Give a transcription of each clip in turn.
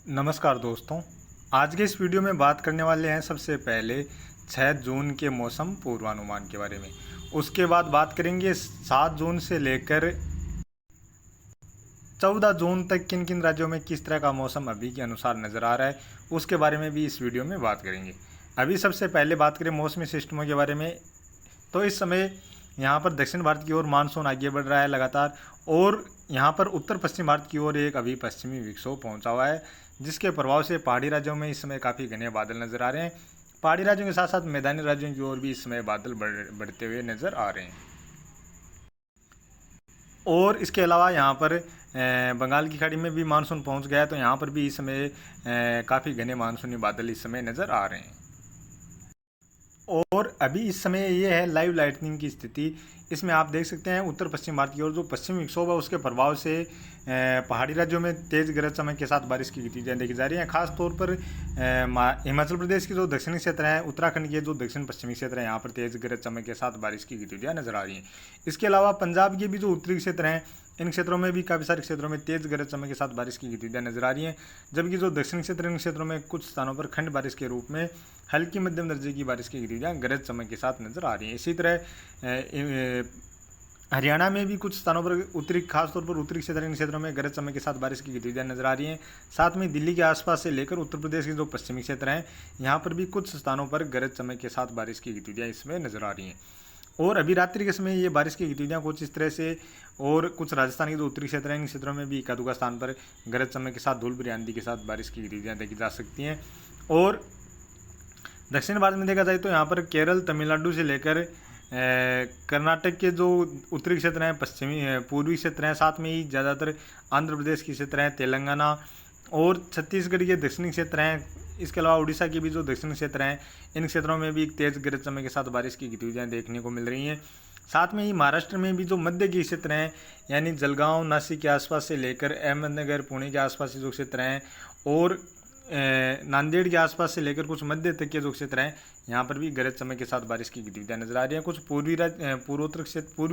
नमस्कार दोस्तों। आज के इस वीडियो में बात करने वाले हैं सबसे पहले 6 जून के मौसम पूर्वानुमान के बारे में। उसके बाद बात करेंगे 7 जून से लेकर 14 जून तक किन किन राज्यों में किस तरह का मौसम अभी के अनुसार नज़र आ रहा है, उसके बारे में भी इस वीडियो में बात करेंगे। अभी सबसे पहले बात करें मौसमी सिस्टमों के बारे में, तो इस समय यहाँ पर दक्षिण भारत की ओर मानसून आगे बढ़ रहा है लगातार, और यहाँ पर उत्तर पश्चिम भारत की ओर एक अभी पश्चिमी विक्षोभ पहुँचा हुआ है, जिसके प्रभाव से पहाड़ी राज्यों में इस समय काफ़ी घने बादल नज़र आ रहे हैं। पहाड़ी राज्यों के साथ साथ मैदानी राज्यों की ओर भी इस समय बादल बढ़ते हुए नज़र आ रहे हैं। और इसके अलावा यहाँ पर बंगाल की खाड़ी में भी मानसून पहुँच गया है, तो यहाँ पर भी इस समय काफ़ी घने मानसूनी बादल इस समय नज़र आ रहे हैं। और अभी इस समय ये है लाइव लाइटनिंग की स्थिति। इसमें आप देख सकते हैं उत्तर पश्चिम भारत की ओर जो पश्चिमी विक्षोभ है उसके प्रभाव से पहाड़ी राज्यों में तेज़ गरज चमक के साथ बारिश की गतिविधियाँ देखी जा रही हैं। खास तौर पर हिमाचल प्रदेश के जो दक्षिणी क्षेत्र हैं, उत्तराखंड के जो दक्षिण पश्चिमी क्षेत्र हैं, यहाँ पर तेज़ गरज चमक के साथ बारिश की गतिविधियाँ नजर आ रही हैं। इसके अलावा पंजाब के भी जो उत्तरी क्षेत्र हैं, इन क्षेत्रों में भी काफ़ी सारे क्षेत्रों में तेज़ गरज चमक के साथ बारिश की गतिविधियाँ नजर आ रही हैं, जबकि जो दक्षिण क्षेत्र, इन क्षेत्रों में कुछ स्थानों पर खंड बारिश के रूप में हल्की मध्यम दर्जे की बारिश की गतिविधियाँ गरज चमक के साथ नजर आ रही हैं। इसी तरह हरियाणा में भी कुछ स्थानों पर उत्तरी, खासतौर पर उत्तरी क्षेत्र, इन क्षेत्रों में गरज चमक के साथ बारिश की गतिविधियाँ नजर आ रही हैं। साथ में दिल्ली के आसपास से लेकर उत्तर प्रदेश के जो पश्चिमी क्षेत्र हैं, यहाँ पर भी कुछ स्थानों पर गरज चमक के साथ बारिश की गतिविधियाँ इसमें नजर आ रही हैं। और अभी रात्रि के समय ये बारिश की गतिविधियाँ कुछ इस तरह से, और कुछ राजस्थान के जो उत्तरी क्षेत्र हैं, इन क्षेत्रों में भी एकाधुका स्थान पर गरज चमक के साथ धूल भरी आंधी के साथ बारिश की गतिविधियाँ देखी जा सकती हैं। और दक्षिण भारत में देखा जाए तो यहाँ पर केरल, तमिलनाडु से लेकर कर्नाटक के जो उत्तरी क्षेत्र हैं, पश्चिमी पूर्वी क्षेत्र हैं, साथ में ही ज़्यादातर आंध्र प्रदेश के क्षेत्र हैं, तेलंगाना और छत्तीसगढ़ के दक्षिणी क्षेत्र हैं। इसके अलावा उड़ीसा के भी जो दक्षिणी क्षेत्र हैं, इन क्षेत्रों में भी एक तेज़ गरज चमक के साथ बारिश की गतिविधियाँ देखने को मिल रही हैं। साथ में ही महाराष्ट्र में भी जो मध्य के क्षेत्र हैं, यानी जलगांव, नासिक के आसपास से लेकर अहमदनगर, पुणे के आसपास के जो क्षेत्र हैं, और नांदेड़ के आसपास से लेकर कुछ मध्य तक के जो क्षेत्र हैं, यहाँ पर भी गरज चमक के साथ बारिश की गतिविधियाँ नजर आ रही हैं। कुछ पूर्वी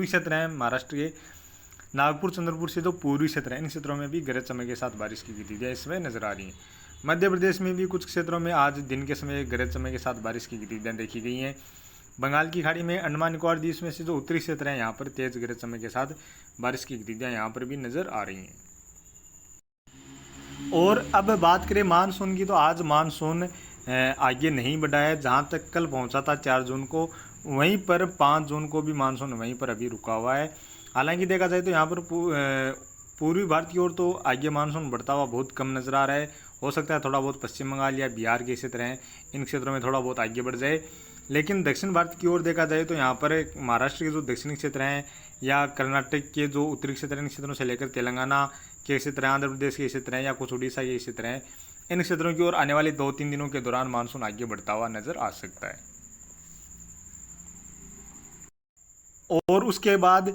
क्षेत्र हैं महाराष्ट्र के, नागपुर, चंद्रपुर से जो पूर्वी क्षेत्र हैं, इन क्षेत्रों में भी गरज चमक के साथ बारिश की गतिविधियाँ इसमें नजर आ रही हैं। मध्य प्रदेश में भी कुछ क्षेत्रों में आज दिन के समय गरज चमक के साथ बारिश की गतिविधियाँ देखी गई हैं। बंगाल की खाड़ी में, अंडमान निकोबार द्वीप में से जो उत्तरी क्षेत्र हैं, यहाँ पर तेज गरज चमक के साथ बारिश की गतिविधियाँ यहाँ पर भी नजर आ रही हैं। और अब बात करें मानसून की, तो आज मानसून आगे नहीं बढ़ा है। जहाँ तक कल पहुँचा था 4 जून को, वहीं पर 5 जून को भी मानसून वहीं पर अभी रुका हुआ है। हालांकि देखा जाए तो यहाँ पर पूर्वी भारत की ओर तो आगे मानसून बढ़ता हुआ बहुत कम नज़र आ रहा है। हो सकता है थोड़ा बहुत पश्चिम बंगाल या बिहार के क्षेत्र हैं, इन क्षेत्रों में थोड़ा बहुत आगे बढ़ जाए। लेकिन दक्षिण भारत की ओर देखा जाए तो यहाँ पर महाराष्ट्र के जो दक्षिणी क्षेत्र हैं, या कर्नाटक के जो उत्तरी क्षेत्र हैं, इन क्षेत्रों से लेकर तेलंगाना के क्षेत्र हैं, आंध्र प्रदेश के क्षेत्र हैं, या कुछ उड़ीसा के क्षेत्र हैं, इन क्षेत्रों की ओर आने वाले 2-3 दिनों के दौरान मानसून आगे बढ़ता हुआ नजर आ सकता है। और उसके बाद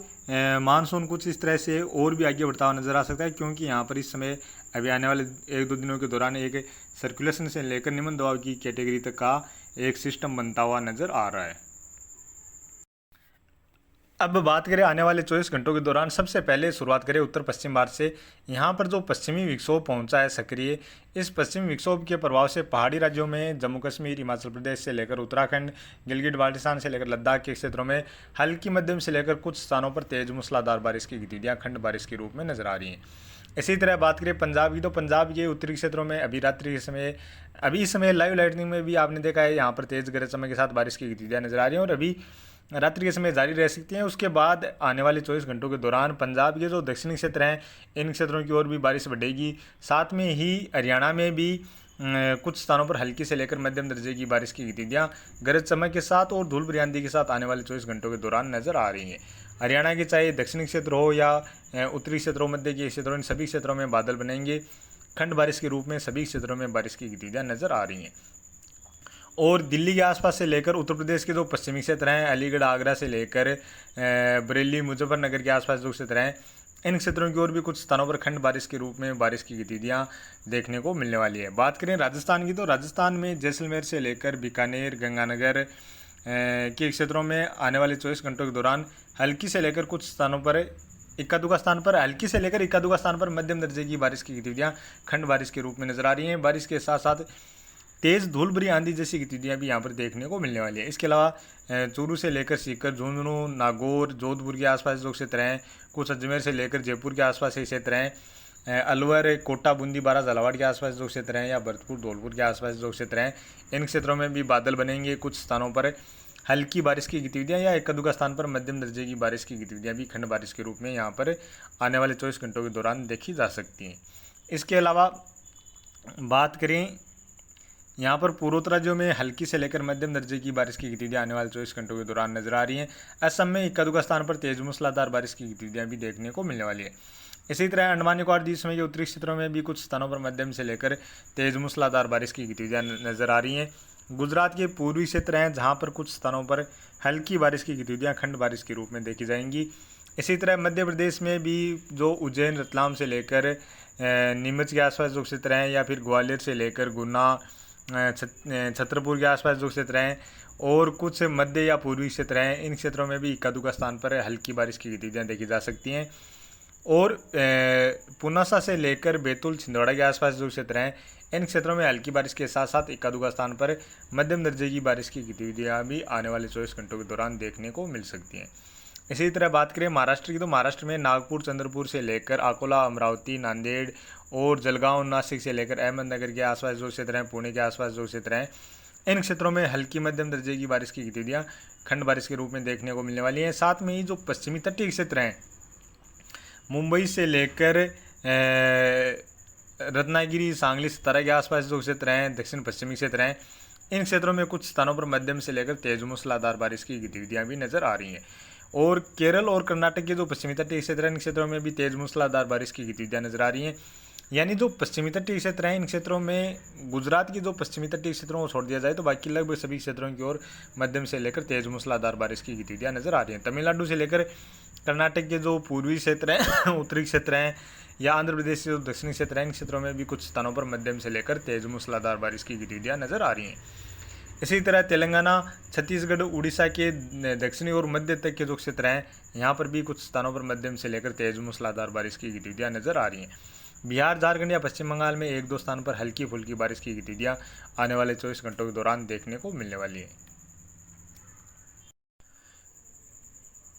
मानसून कुछ इस तरह से और भी आगे बढ़ता हुआ नजर आ सकता है, क्योंकि यहाँ पर इस समय अभी आने वाले 1-2 दिनों के दौरान एक सर्कुलेशन से लेकर निम्न दबाव की कैटेगरी तक का एक सिस्टम बनता हुआ नजर आ रहा है। अब बात करें आने वाले 24 घंटों के दौरान, सबसे पहले शुरुआत करें उत्तर पश्चिम भारत से। यहाँ पर जो पश्चिमी विक्षोभ पहुँचा है सक्रिय, इस पश्चिमी विक्षोभ के प्रभाव से पहाड़ी राज्यों में जम्मू कश्मीर, हिमाचल प्रदेश से लेकर उत्तराखंड, गिलगित बाल्टिस्तान से लेकर लद्दाख के क्षेत्रों में हल्की मध्यम से लेकर कुछ स्थानों पर तेज मूसलाधार बारिश की गतिविधियाँ खंड बारिश के रूप में नजर आ रही हैं। इसी तरह बात करें पंजाब की, तो पंजाब के उत्तरी क्षेत्रों में अभी रात्रि के समय, अभी इस समय लाइव लाइटनिंग में भी आपने देखा है, यहाँ पर तेज गरज चमक के साथ बारिश की गतिविधियाँ नजर आ रही हैं, और अभी रात्रि के समय जारी रह सकती हैं। उसके बाद आने वाले 24 घंटों के दौरान पंजाब के जो दक्षिणी क्षेत्र हैं, इन क्षेत्रों की ओर भी बारिश बढ़ेगी। साथ में ही हरियाणा में भी कुछ स्थानों पर हल्की से लेकर मध्यम दर्जे की बारिश की गतिविधियाँ गरज चमक के साथ और धूल भरी आंधी के साथ आने वाले 24 घंटों के दौरान नजर आ रही हैं। हरियाणा के चाहे दक्षिणी क्षेत्र हो या उत्तरी क्षेत्र हो, मध्य के क्षेत्रों, इन सभी क्षेत्रों में बादल बनेंगे। खंड बारिश के रूप में सभी क्षेत्रों में बारिश की गतिविधियाँ नजर आ रही हैं। और दिल्ली के आसपास से लेकर उत्तर प्रदेश के जो पश्चिमी क्षेत्र हैं, अलीगढ़, आगरा से लेकर बरेली, मुजफ्फरनगर के आसपास जो क्षेत्र हैं, इन क्षेत्रों की ओर भी कुछ स्थानों पर खंड बारिश के रूप में बारिश की गतिविधियाँ देखने को मिलने वाली है। बात करें राजस्थान की, तो राजस्थान में जैसलमेर से लेकर बीकानेर, गंगानगर के क्षेत्रों में आने वाले 24 घंटों के दौरान हल्की से लेकर कुछ स्थानों पर इक्का दुक्का स्थान पर हल्की से लेकर इक्का दुक्का स्थान पर मध्यम दर्जे की बारिश की गतिविधियां खंड बारिश के रूप में नजर आ रही हैं। बारिश के साथ साथ तेज धूल भरी आंधी जैसी गतिविधियां भी यहाँ पर देखने को मिलने वाली है। इसके अलावा चूरू से लेकर सीकर, झुंझुनू, नागौर, जोधपुर के आसपास जो क्षेत्र हैं, कुछ अजमेर से लेकर जयपुर के आसपास के क्षेत्र हैं, अलवर, कोटा, बूंदी, बारा, झालावाड़ के आसपास जो क्षेत्र हैं, या भरतपुर, धौलपुर के आसपास जो क्षेत्र हैं, इन क्षेत्रों में भी बादल बनेंगे। कुछ स्थानों पर हल्की बारिश की गतिविधियां या इक्का दुक्का स्थान पर मध्यम दर्जे की बारिश की गतिविधियां भी खंड बारिश के रूप में यहाँ पर आने वाले 24 घंटों के दौरान देखी जा सकती हैं। इसके अलावा बात करें यहाँ पर पूर्वोत्तर राज्यों में हल्की से लेकर मध्यम दर्जे की बारिश की गतिविधियां आने वाले 24 घंटों के दौरान नजर आ रही हैं। असम में इक्का दुक्का स्थान पर तेज मूसलाधार बारिश की गतिविधियां भी देखने को मिलने वाली है। इसी तरह अंडमान निकोबार द्वीप समूह के उत्तरी क्षेत्रों में भी कुछ स्थानों पर मध्यम से लेकर तेज मूसलाधार बारिश की गतिविधियां नजर आ रही हैं। गुजरात के पूर्वी क्षेत्र हैं जहाँ पर कुछ स्थानों पर हल्की बारिश की गतिविधियां खंड बारिश के रूप में देखी जाएंगी। इसी तरह मध्य प्रदेश में भी जो उज्जैन, रतलाम से लेकर नीमच के आसपास जो क्षेत्र हैं, या फिर ग्वालियर से लेकर गुना, छतरपुर के आसपास जो क्षेत्र हैं और कुछ मध्य या पूर्वी क्षेत्र हैं, इन क्षेत्रों में भी इक्का दुक्का स्थान पर हल्की बारिश की गतिविधियां देखी जा सकती हैं। और पुनासा से लेकर बैतूल, छिंदवाड़ा के आसपास जो क्षेत्र हैं, इन क्षेत्रों में हल्की बारिश के साथ साथ इक्का दुक्का स्थान पर मध्यम दर्जे की बारिश की गतिविधियां भी आने वाले 24 घंटों के दौरान देखने को मिल सकती हैं। इसी तरह बात करें महाराष्ट्र की, तो महाराष्ट्र में नागपुर, चंद्रपुर से लेकर अकोला, अमरावती, नांदेड़ और जलगांव, नासिक से लेकर अहमदनगर के आसपास जो क्षेत्र हैं, पुणे के आसपास जो क्षेत्र हैं, इन क्षेत्रों में हल्की मध्यम दर्जे की बारिश की गतिविधियां खंड बारिश के रूप में देखने को मिलने वाली हैं। साथ में ही जो पश्चिमी तटीय क्षेत्र हैं, मुंबई से लेकर रत्नागिरी, सांगली, सतारा के आसपास जो क्षेत्र हैं, दक्षिण पश्चिमी क्षेत्र हैं, इन क्षेत्रों में कुछ स्थानों पर मध्यम से लेकर तेज मूसलाधार बारिश की गतिविधियां भी नजर आ रही हैं। और केरल और कर्नाटक के जो पश्चिमी तटीय क्षेत्र हैं, इन क्षेत्रों में भी तेज मूसलाधार बारिश की गतिविधियां नजर आ रही हैं। यानी जो पश्चिमी तटीय क्षेत्र हैं, इन क्षेत्रों में गुजरात की जो पश्चिमी तटीय क्षेत्रों को छोड़ दिया जाए तो बाकी लगभग सभी क्षेत्रों की ओर मध्यम से लेकर तेज मूसलाधार बारिश की गतिविधियां नजर आ रही हैं। तमिलनाडु से लेकर कर्नाटक के जो पूर्वी क्षेत्र हैं, उत्तरी क्षेत्र हैं, या आंध्र प्रदेश के जो दक्षिणी क्षेत्र हैं, इन क्षेत्रों में भी कुछ स्थानों पर मध्यम से लेकर तेज मूसलाधार बारिश की गतिविधियां नजर आ रही हैं। इसी तरह तेलंगाना, छत्तीसगढ़, उड़ीसा के दक्षिणी और मध्य तक के जो क्षेत्र हैं, यहाँ पर भी कुछ स्थानों पर मध्यम से लेकर तेज मूसलाधार बारिश की गतिविधियां नजर आ रही हैं। बिहार, झारखंड या पश्चिम बंगाल में एक दो स्थानों पर हल्की फुल्की बारिश की गतिविधियां आने वाले 24 घंटों के दौरान देखने को मिलने वाली है।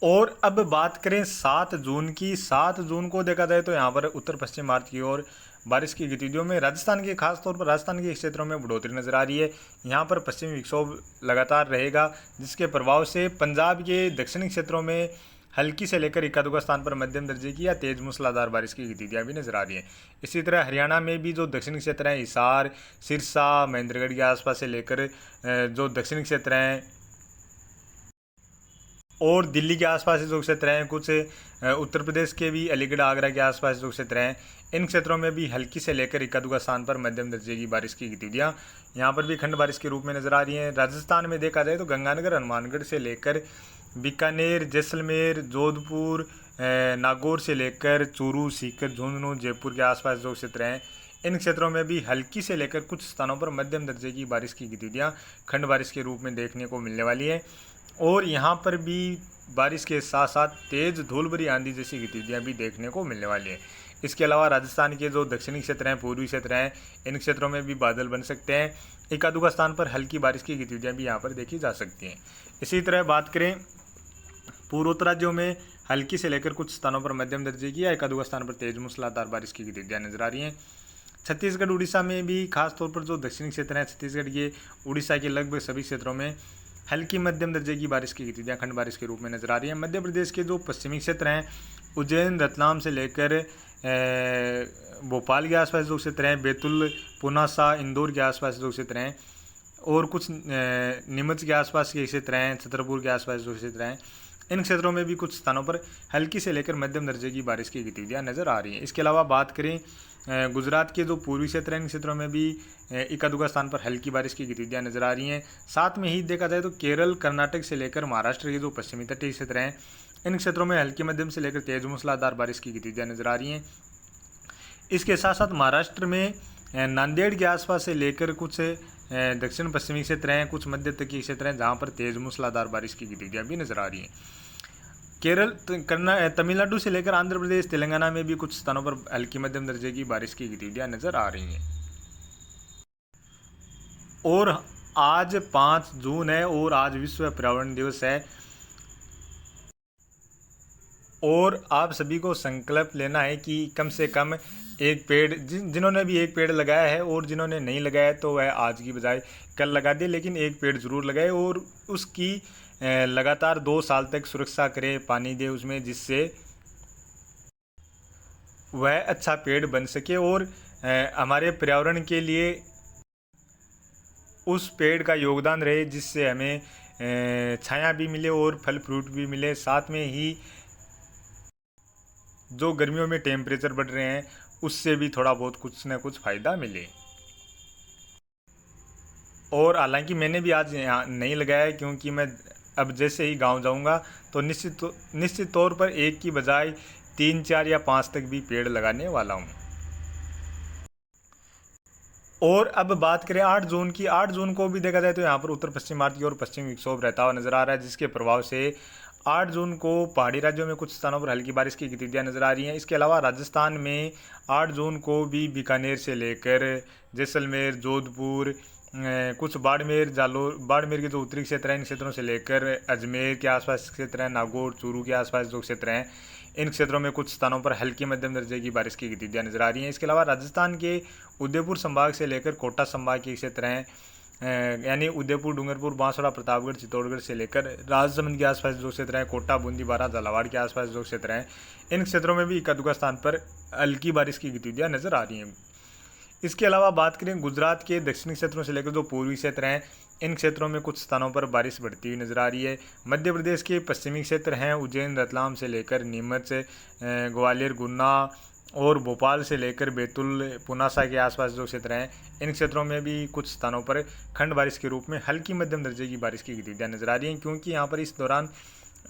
और अब बात करें 7 जून की। 7 जून को देखा जाए तो यहाँ पर उत्तर पश्चिम भारत की ओर बारिश की गतिविधियों में राजस्थान के खास तौर पर राजस्थान के क्षेत्रों में बढ़ोतरी नजर आ रही है। यहाँ पर पश्चिमी विक्षोभ लगातार रहेगा, जिसके प्रभाव से पंजाब के दक्षिणी क्षेत्रों में हल्की से लेकर इक्का दुक्का स्थान पर मध्यम दर्जे की या तेज मूसलाधार बारिश की गतिविधियां भी नजर आ रही हैं। इसी तरह हरियाणा में भी जो दक्षिणी क्षेत्र हैं, हिसार, सिरसा, महेंद्रगढ़ के आसपास से लेकर जो दक्षिणी क्षेत्र हैं और दिल्ली के आसपास जो क्षेत्र हैं, कुछ उत्तर प्रदेश के भी अलीगढ़, आगरा के आसपास जो क्षेत्र हैं, इन क्षेत्रों में भी हल्की से लेकर इक्का दुक्का स्थान पर मध्यम दर्जे की बारिश की गतिविधियां यहाँ पर भी खंड बारिश के रूप में नजर आ रही हैं। राजस्थान में देखा जाए तो गंगानगर, हनुमानगढ़ से लेकर बीकानेर, जैसलमेर, जोधपुर, नागौर से लेकर चूरू, सीकर, झुंझुनू, जयपुर के आसपास जो क्षेत्र हैं, इन क्षेत्रों में भी हल्की से लेकर कुछ स्थानों पर मध्यम दर्जे की बारिश की गतिविधियां खंड बारिश के रूप में देखने को मिलने वाली है। और यहाँ पर भी बारिश के साथ साथ तेज धूल भरी आंधी जैसी गतिविधियां भी देखने को मिलने वाली है। इसके अलावा राजस्थान के जो दक्षिणी क्षेत्र हैं, पूर्वी क्षेत्र हैं, इन क्षेत्रों में भी बादल बन सकते हैं। इक्का दुक्का स्थान पर हल्की बारिश की गतिविधियां भी यहाँ पर देखी जा सकती हैं। इसी तरह बात करें पूर्वोत्तर राज्यों में हल्की से लेकर कुछ स्थानों पर मध्यम दर्जे की या इक्का दुक्का स्थान पर तेज मूसलाधार बारिश की गतिविधियां नजर आ रही हैं। छत्तीसगढ़, उड़ीसा में भी खास तौर पर जो दक्षिणी क्षेत्र हैं, छत्तीसगढ़ के, उड़ीसा के लगभग सभी क्षेत्रों में हल्की मध्यम दर्जे की बारिश की गतिविधियां खंड बारिश के रूप में नजर आ रही है। मध्य प्रदेश के जो पश्चिमी क्षेत्र हैं, उज्जैन, रतलाम से लेकर भोपाल के आसपास जो क्षेत्र हैं, बैतूल, पुनासा, इंदौर के आसपास जो क्षेत्र हैं और कुछ नीमच के आसपास के क्षेत्र हैं, छतरपुर के आसपास जो क्षेत्र हैं, इन क्षेत्रों में भी कुछ स्थानों पर हल्की से लेकर मध्यम दर्जे की बारिश की गतिविधियां नजर आ रही हैं। इसके अलावा बात करें गुजरात के जो पूर्वी क्षेत्र हैं, इन क्षेत्रों में भी इक्का दुक्का स्थान पर हल्की बारिश की गतिविधियां नजर आ रही हैं। साथ में ही देखा जाए तो केरल, कर्नाटक से लेकर महाराष्ट्र के जो पश्चिमी तटीय क्षेत्र हैं, इन क्षेत्रों में हल्की मध्यम से लेकर तेज मूसलाधार बारिश की गतिविधियां नजर आ रही हैं। इसके साथ साथ महाराष्ट्र में नांदेड़ के आसपास से लेकर कुछ दक्षिण पश्चिमी क्षेत्र हैं, कुछ मध्य तक के क्षेत्र हैं, जहाँ पर तेज मूसलाधार बारिश की गतिविधियां भी नजर आ रही हैं। केरल, तमिलनाडु से लेकर आंध्र प्रदेश, तेलंगाना में भी कुछ स्थानों पर हल्की मध्यम दर्जे की बारिश की गतिविधियां नजर आ रही हैं। और आज 5 जून है और आज विश्व पर्यावरण दिवस है। और आप सभी को संकल्प लेना है कि कम से कम एक पेड़, जिन्होंने भी एक पेड़ लगाया है और जिन्होंने नहीं लगाया तो वह आज की बजाय कल लगा दे, लेकिन एक पेड़ ज़रूर लगाए और उसकी लगातार 2 साल तक सुरक्षा करे, पानी दे उसमें, जिससे वह अच्छा पेड़ बन सके और हमारे पर्यावरण के लिए उस पेड़ का योगदान रहे, जिससे हमें छाया भी मिले और फल फ्रूट भी मिले। साथ में ही जो गर्मियों में टेम्परेचर बढ़ रहे हैं उससे भी थोड़ा बहुत कुछ न कुछ फ़ायदा मिले। और हालांकि मैंने भी आज यहाँ नहीं लगाया, क्योंकि मैं अब जैसे ही गांव जाऊंगा तो निश्चित तौर पर एक की बजाय 3, 4 या 5 तक भी पेड़ लगाने वाला हूँ। और अब बात करें 8 जून की। 8 जून को भी देखा जाए तो यहाँ पर उत्तर पश्चिम भारत की ओर पश्चिमी विक्षोभ रहता हुआ नजर आ रहा है, जिसके प्रभाव से 8 जून को पहाड़ी राज्यों में कुछ स्थानों पर हल्की बारिश की गतिविधियां नजर आ रही हैं। इसके अलावा राजस्थान में 8 जून को भी बीकानेर से लेकर जैसलमेर, जोधपुर, कुछ बाड़मेर के जो उत्तरी क्षेत्र हैं, इन क्षेत्रों से लेकर अजमेर के आसपास क्षेत्र हैं, नागौर, चूरू के आसपास जो क्षेत्र हैं, इन क्षेत्रों में कुछ स्थानों पर हल्की मध्यम दर्जे की बारिश की गतिविधियां नजर आ रही हैं। इसके अलावा राजस्थान के उदयपुर संभाग से लेकर कोटा संभाग के क्षेत्र हैं, यानी उदयपुर, डूंगरपुर, बांसवाड़ा, प्रतापगढ़, चित्तौड़गढ़ से लेकर राजसमंद के आसपास जो क्षेत्र हैं, कोटा, बूंदी, बारा, झालावाड़ के आसपास जो क्षेत्र हैं, इन क्षेत्रों में भी इक्का दुक्का स्थान पर हल्की बारिश की गतिविधियां नजर आ रही हैं। इसके अलावा बात करें गुजरात के दक्षिणी क्षेत्रों से लेकर जो पूर्वी क्षेत्र हैं, इन क्षेत्रों में कुछ स्थानों पर बारिश बढ़ती हुई नजर आ रही है। मध्य प्रदेश के पश्चिमी क्षेत्र हैं, उज्जैन, रतलाम से लेकर नीमच, ग्वालियर, गुना और भोपाल से लेकर बैतूल, पुनासा के आसपास जो क्षेत्र हैं, इन क्षेत्रों में भी कुछ स्थानों पर खंड बारिश के रूप में हल्की मध्यम दर्जे की बारिश की गतिविधियां नजर आ रही हैं, क्योंकि यहाँ पर इस दौरान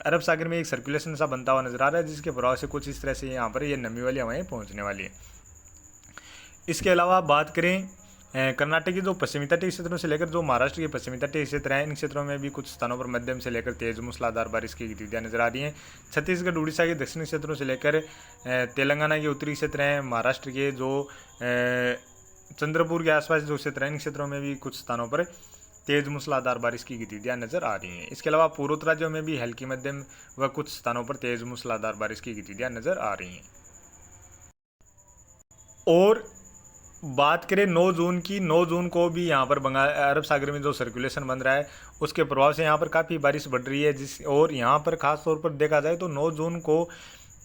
अरब सागर में एक सर्कुलेशन सा बनता हुआ नजर आ रहा है, जिसके प्रभाव से कुछ इस तरह से यहाँ पर ये नमी वाली हवाएं पहुँचने वाली है। इसके अलावा बात करें कर्नाटक के जो पश्चिमी तटीय क्षेत्रों से लेकर जो महाराष्ट्र के पश्चिमी तटीय क्षेत्र हैं, इन क्षेत्रों में भी कुछ स्थानों पर मध्यम से लेकर तेज मूसलाधार बारिश की गतिविधियां नजर आ रही हैं। छत्तीसगढ़, उड़ीसा के दक्षिणी क्षेत्रों से लेकर तेलंगाना के उत्तरी क्षेत्र हैं, महाराष्ट्र के जो चंद्रपुर के आसपास जो क्षेत्र हैं, इन क्षेत्रों में भी कुछ स्थानों पर तेज मूसलाधार बारिश की गतिविधियां नजर आ रही हैं। इसके अलावा पूर्वोत्तर राज्यों में भी हल्की मध्यम व कुछ स्थानों पर तेज मूसलाधार बारिश की गतिविधियां नजर आ रही हैं। और बात करें 9 जून की, 9 जून को भी यहाँ पर बंगाल अरब सागर में जो सर्कुलेशन बन रहा है उसके प्रभाव से यहाँ पर काफ़ी बारिश बढ़ रही है, और यहाँ पर ख़ास तौर पर देखा जाए तो 9 जून को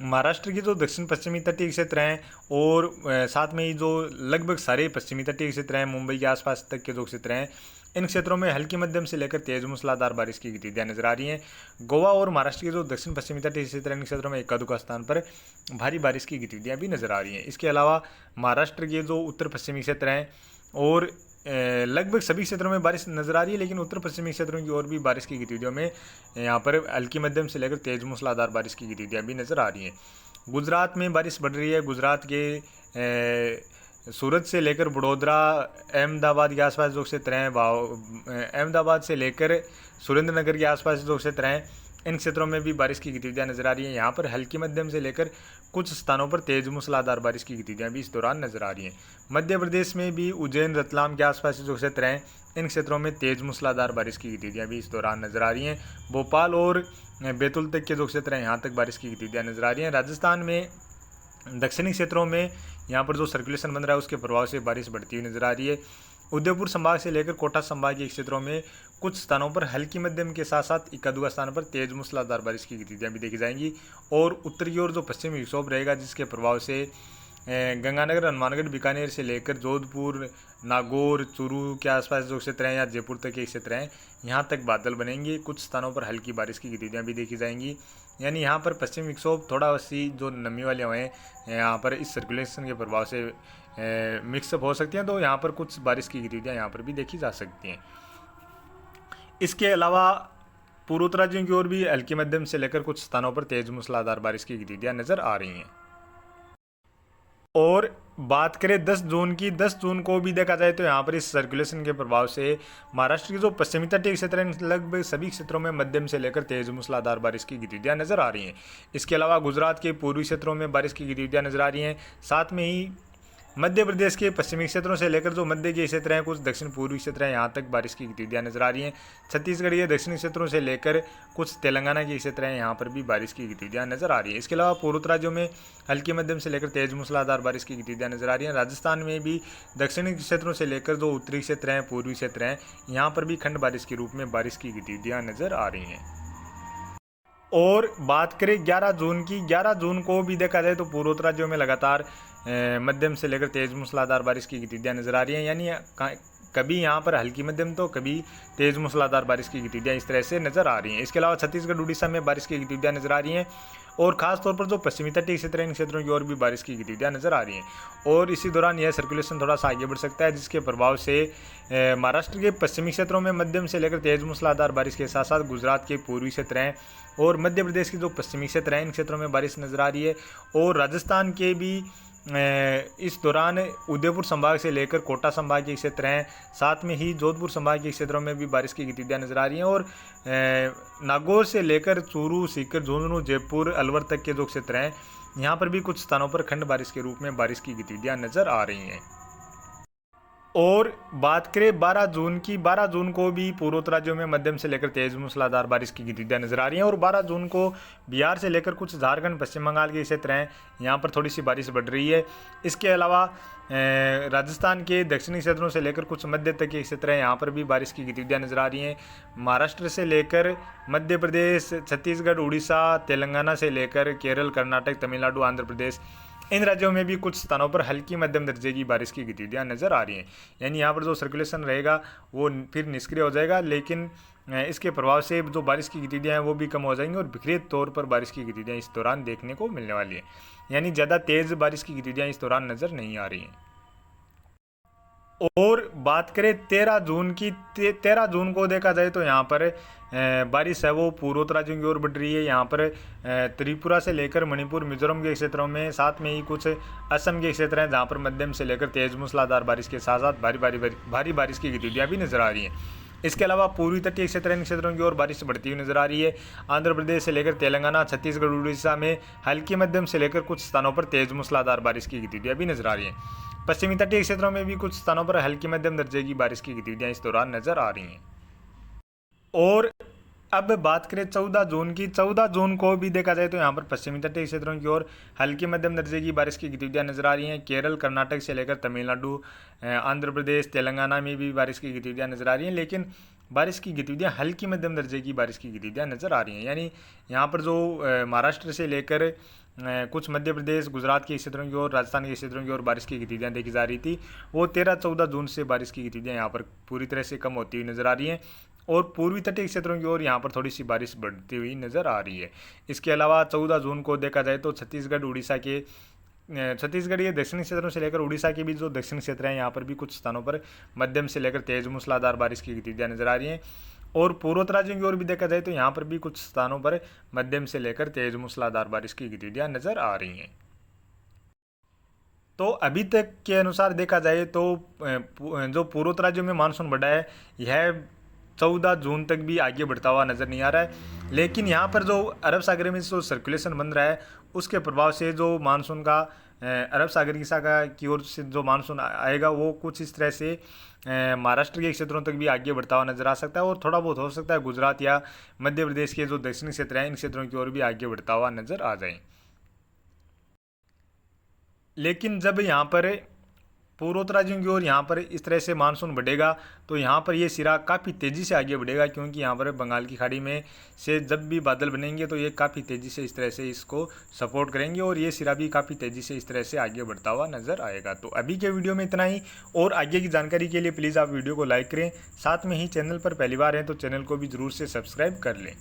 महाराष्ट्र के जो दक्षिण पश्चिमी तटीय क्षेत्र हैं और साथ में ही जो लगभग सारे पश्चिमी तटीय क्षेत्र हैं, मुंबई के आसपास तक के जो क्षेत्र हैं, इन क्षेत्रों में हल्की मध्यम से लेकर तेज मूसलाधार बारिश की गतिविधियां नजर आ रही हैं। गोवा और महाराष्ट्र के जो दक्षिण पश्चिमी तटीय क्षेत्र हैं, इन क्षेत्रों में इक्का दुक्का स्थान पर भारी बारिश की गतिविधियां भी नजर आ रही हैं। इसके अलावा महाराष्ट्र के जो उत्तर पश्चिमी क्षेत्र हैं और लगभग सभी क्षेत्रों में बारिश नजर आ रही है, लेकिन उत्तर पश्चिमी क्षेत्रों की ओर भी बारिश की गतिविधियों में यहाँ पर हल्की मध्यम से लेकर तेज मूसलाधार बारिश की गतिविधियां भी नजर आ रही हैं। गुजरात में बारिश बढ़ रही है। गुजरात के सूरत से लेकर वडोदरा, अहमदाबाद के आसपास जो क्षेत्र हैं, अहमदाबाद से लेकर सुरेंद्रनगर के आसपास जो क्षेत्र हैं, इन क्षेत्रों में भी बारिश की गतिविधियां नजर आ रही हैं। यहाँ पर हल्की मध्यम से लेकर कुछ स्थानों पर तेज मूसलाधार बारिश की गतिविधियां भी इस दौरान नजर आ रही हैं। मध्य प्रदेश में भी उज्जैन, रतलाम के आसपास जो क्षेत्र हैं, इन क्षेत्रों में तेज मूसलाधार बारिश की गतिविधियां भी इस दौरान नजर आ रही हैं। भोपाल और बैतूल तक के जो क्षेत्र हैं, यहाँ तक बारिश की गतिविधियां नजर आ रही हैं। राजस्थान में दक्षिणी क्षेत्रों में यहाँ पर जो सर्कुलेशन बन रहा है उसके प्रभाव से बारिश बढ़ती हुई नजर आ रही है। उदयपुर संभाग से लेकर कोटा संभाग के क्षेत्रों में कुछ स्थानों पर हल्की मध्यम के साथ साथ इक्का दुक्का स्थानों पर तेज मूसलाधार बारिश की गतिविधियां भी देखी जाएंगी। और उत्तर की ओर जो पश्चिमी विक्षोभ रहेगा, जिसके प्रभाव से गंगानगर, हनुमानगढ़, बीकानेर से लेकर जोधपुर, नागौर, चूरू के आसपास जो क्षेत्र हैं या जयपुर तक के क्षेत्र हैं, यहाँ तक बादल बनेंगे। कुछ स्थानों पर हल्की बारिश की गतिविधियां भी देखी जाएंगी। यानी यहाँ पर पश्चिमी विक्षोभ थोड़ा सी जो नमी वाले हवाएं यहाँ पर इस सर्कुलेशन के प्रभाव से मिक्सअप हो सकती हैं, तो यहाँ पर कुछ बारिश की गतिविधियाँ यहाँ पर भी देखी जा सकती हैं। इसके अलावा पूर्वोत्तर राज्यों की ओर भी हल्की मध्यम से लेकर कुछ स्थानों पर तेज मूसलाधार बारिश की गतिविधियाँ नजर आ रही हैं। और बात करें 10 जून की, 10 जून को भी देखा जाए तो यहाँ पर इस सर्कुलेशन के प्रभाव से महाराष्ट्र के जो पश्चिमी तटीय क्षेत्र हैं लगभग सभी क्षेत्रों में मध्यम से लेकर तेज मूसलाधार बारिश की गतिविधियाँ नजर आ रही हैं। इसके अलावा गुजरात के पूर्वी क्षेत्रों में बारिश की गतिविधियाँ नजर आ रही हैं। साथ में ही मध्य प्रदेश के पश्चिमी क्षेत्रों से लेकर जो मध्य के क्षेत्र हैं, कुछ दक्षिण पूर्वी क्षेत्र हैं, यहाँ तक बारिश की गतिविधियाँ नजर आ रही हैं। छत्तीसगढ़ के दक्षिणी क्षेत्रों से लेकर कुछ तेलंगाना के क्षेत्र हैं, यहाँ पर भी बारिश की गतिविधियाँ नजर आ रही है। इसके अलावा पूर्वोत्तर राज्यों में हल्की मध्यम से लेकर तेज मूसलाधार बारिश की गतिविधियाँ नजर आ रही हैं। राजस्थान में भी दक्षिणी क्षेत्रों से लेकर जो उत्तरी क्षेत्र हैं, पूर्वी क्षेत्र हैं, यहाँ पर भी खंड बारिश के रूप में बारिश की गतिविधियाँ नजर आ रही हैं। और बात करें 11 जून की, 11 जून को भी देखा जाए तो पूर्वोत्तर राज्यों में लगातार मध्यम से लेकर तेज मूसलाधार बारिश की गतिविधियाँ नजर आ रही हैं। यानी कभी यहाँ पर हल्की मध्यम तो कभी तेज मूसलाधार बारिश की गतिविधियाँ इस तरह से नजर आ रही हैं। इसके अलावा छत्तीसगढ़ उड़ीसा में बारिश की गतिविधियाँ नजर आ रही हैं और खासतौर पर जो पश्चिमी तटीय क्षेत्र हैं, इन क्षेत्रों की ओर भी बारिश की गतिविधियाँ नजर आ रही हैं। और इसी दौरान यह सर्कुलेशन थोड़ा सा आगे बढ़ सकता है, जिसके प्रभाव से महाराष्ट्र के पश्चिमी क्षेत्रों में मध्यम से लेकर तेज मूसलाधार बारिश के साथ साथ गुजरात के पूर्वी क्षेत्र हैं और मध्य प्रदेश के जो पश्चिमी क्षेत्र हैं, इन क्षेत्रों में बारिश नजर आ रही है। और राजस्थान के भी इस दौरान उदयपुर संभाग से लेकर कोटा संभाग के क्षेत्र हैं, साथ में ही जोधपुर संभाग के क्षेत्रों में भी बारिश की गतिविधियाँ नजर आ रही हैं। और नागौर से लेकर चूरू, सीकर, झुंझुनू, जयपुर, अलवर तक के जो क्षेत्र हैं, यहाँ पर भी कुछ स्थानों पर खंड बारिश के रूप में बारिश की गतिविधियाँ नजर आ रही हैं। और बात करें 12 जून की, 12 जून को भी पूर्वोत्तर राज्यों में मध्यम से लेकर तेज मूसलाधार बारिश की गतिविधियाँ नजर आ रही हैं। और 12 जून को बिहार से लेकर कुछ झारखंड, पश्चिम बंगाल के क्षेत्र हैं, यहाँ पर थोड़ी सी बारिश बढ़ रही है। इसके अलावा राजस्थान के दक्षिणी क्षेत्रों से लेकर कुछ मध्य तक के क्षेत्र हैं, यहाँ पर भी बारिश की गतिविधियाँ नजर आ रही हैं। महाराष्ट्र से लेकर मध्य प्रदेश, छत्तीसगढ़, उड़ीसा, तेलंगाना से लेकर केरल, कर्नाटक, तमिलनाडु, आंध्र प्रदेश, इन राज्यों में भी कुछ स्थानों पर हल्की मध्यम दर्जे की बारिश की गतिविधियाँ नजर आ रही हैं। यानी यहाँ पर जो सर्कुलेशन रहेगा वो फिर निष्क्रिय हो जाएगा, लेकिन इसके प्रभाव से जो बारिश की गतिविधियाँ हैं वो भी कम हो जाएंगी और बिखरे तौर पर बारिश की गतिविधियाँ इस दौरान देखने को मिलने वाली है। यानी ज़्यादा तेज़ बारिश की गतिविधियाँ इस दौरान नज़र नहीं आ रही हैं। और बात करें 13 जून की, 13 जून को देखा जाए तो यहाँ पर बारिश है वो पूर्वोत्तर राज्यों की ओर बढ़ रही है। यहाँ पर त्रिपुरा से लेकर मणिपुर, मिजोरम के क्षेत्रों में, साथ में ही कुछ असम के क्षेत्र हैं जहाँ पर मध्यम से लेकर तेज मूसलाधार बारिश के साथ साथ भारी बारिश की गतिविधियाँ भी नजर आ रही हैं। इसके अलावा पूर्वी तटीय क्षेत्र, इन क्षेत्रों की ओर बारिश बढ़ती हुई नजर आ रही है। आंध्र प्रदेश से लेकर तेलंगाना, छत्तीसगढ़, उड़ीसा में हल्की मध्यम से लेकर कुछ स्थानों पर तेज मूसलाधार बारिश की गतिविधियाँ भी नजर आ रही हैं। पश्चिमी तटीय क्षेत्रों में भी कुछ स्थानों पर हल्की मध्यम दर्जे की बारिश की गतिविधियां इस दौरान नजर आ रही हैं। और अब बात करें 14 जून की, 14 जून को भी देखा जाए तो यहाँ पर पश्चिमी तटीय क्षेत्रों की ओर हल्की मध्यम दर्जे की बारिश की गतिविधियां नजर आ रही हैं। केरल, कर्नाटक से लेकर तमिलनाडु, आंध्र प्रदेश, तेलंगाना में भी बारिश की गतिविधियां नजर आ रही हैं, लेकिन बारिश की गतिविधियां हल्की मध्यम दर्जे की बारिश की गतिविधियां नजर आ रही हैं। यानी यहाँ पर जो महाराष्ट्र से लेकर कुछ मध्य प्रदेश, गुजरात के क्षेत्रों की ओर, राजस्थान के क्षेत्रों की ओर बारिश की गतिविधियां देखी जा रही थी, वो 13-14 जून से बारिश की गतिविधियां यहाँ पर पूरी तरह से कम होती हुई नजर आ रही हैं। और पूर्वी तटीय क्षेत्रों की ओर यहाँ पर थोड़ी सी बारिश बढ़ती हुई नजर आ रही है। इसके अलावा 14 जून को देखा जाए तो छत्तीसगढ़ के दक्षिणी क्षेत्रों से लेकर उड़ीसा के भी जो दक्षिणी क्षेत्र हैं, यहाँ पर भी कुछ स्थानों पर मध्यम से लेकर तेज मूसलाधार बारिश की गतिविधियां नजर आ रही हैं। और पूर्वोत्तर राज्यों की ओर भी देखा जाए तो यहाँ पर भी कुछ स्थानों पर मध्यम से लेकर तेज मूसलाधार बारिश की गतिविधियां नजर आ रही हैं। तो अभी तक के अनुसार देखा जाए तो जो पूर्वोत्तर राज्यों में मानसून बढ़ा है, यह 14 जून तक भी आगे बढ़ता हुआ नज़र नहीं आ रहा है। लेकिन यहाँ पर जो अरब सागर में जो सर्कुलेशन बन रहा है, उसके प्रभाव से जो मानसून का अरब सागर की शाखा की ओर से जो मानसून आएगा, वो कुछ इस तरह से महाराष्ट्र के क्षेत्रों तक भी आगे बढ़ता हुआ नजर आ सकता है। और थोड़ा बहुत हो सकता है गुजरात या मध्य प्रदेश के जो दक्षिणी क्षेत्र हैं, इन क्षेत्रों की ओर भी आगे बढ़ता हुआ नजर आ जाए। लेकिन जब यहाँ पर पूर्वोत्तर राज्यों की ओर यहाँ पर इस तरह से मानसून बढ़ेगा, तो यहाँ पर ये सिरा काफ़ी तेज़ी से आगे बढ़ेगा, क्योंकि यहाँ पर बंगाल की खाड़ी में से जब भी बादल बनेंगे तो ये काफ़ी तेज़ी से इस तरह से इसको सपोर्ट करेंगे और ये सिरा भी काफ़ी तेज़ी से इस तरह से आगे बढ़ता हुआ नज़र आएगा। तो अभी के वीडियो में इतना ही, और आगे की जानकारी के लिए प्लीज़ आप वीडियो को लाइक करें, साथ में ही चैनल पर पहली बार हैं तो चैनल को भी ज़रूर से सब्सक्राइब कर लें।